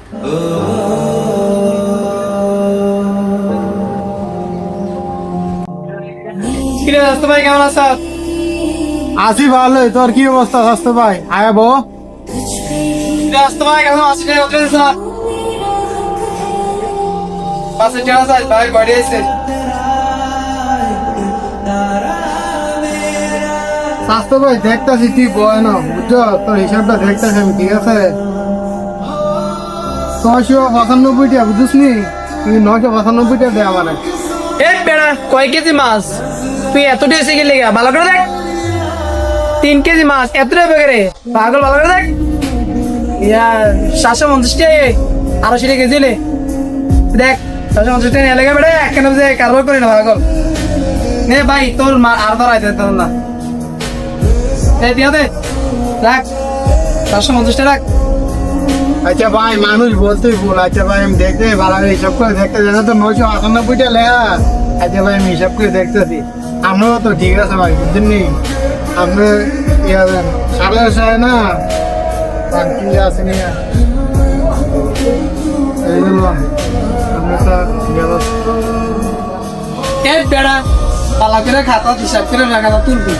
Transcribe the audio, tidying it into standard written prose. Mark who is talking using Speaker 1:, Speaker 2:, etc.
Speaker 1: কিরে স্বাস্থ্য ভাই কেমন আছ?
Speaker 2: আছি ভালো, তোর কি অবস্থা স্বাস্থ্য ভাই? আয় বো।
Speaker 1: স্বাস্থ্য ভাই কেমন আছিস? পাশে জানা যায় ভাই বাড়ি এসে
Speaker 2: স্বাস্থ্য ভাই দেখতাছি তুই বয় না, বুঝছো? তোর হিসাবটা দেখতাছি আমি, ঠিক আছে? 695 বুঝিস নি? তুই 995 দে আমার।
Speaker 1: এ বেড়া কয় কেজি মাছ তুই এতটা এসে গেলি গা? ভালো করে দেখ, 3 কেজি মাছ এতটা বেগরে পাগল, ভালো করে দেখ। ইয়া 750 টাকা আরো সেটা কেজি নে দেখ, 750 টাকা নিয়ে লেগে বেড়ে একখানে যে কারবার করি না পাগল। নে ভাই তোর আর ধর আইতে তোর না, এই দিয়া দে রাখ, 750 টাকা রাখ।
Speaker 2: আচ্ছা ভাই, মানুষ বলতেই ভুল। আচ্ছা ভাই আমি দেখতে ভালো করে হিসাব করে দেখতে জানো তো, 998 লেখা। আচ্ছা ভাই আমি হিসাব করে দেখতেছি। আপনারও তো ঠিক আছে ভাই, বুঝছেন নি? আপনি সাড়ে আসায় না বাকি আসেনি, এই জন্য আপনি তো
Speaker 1: এ বেড়া পালা করে খাতা হিসাব করে টাকাটা তুলবি।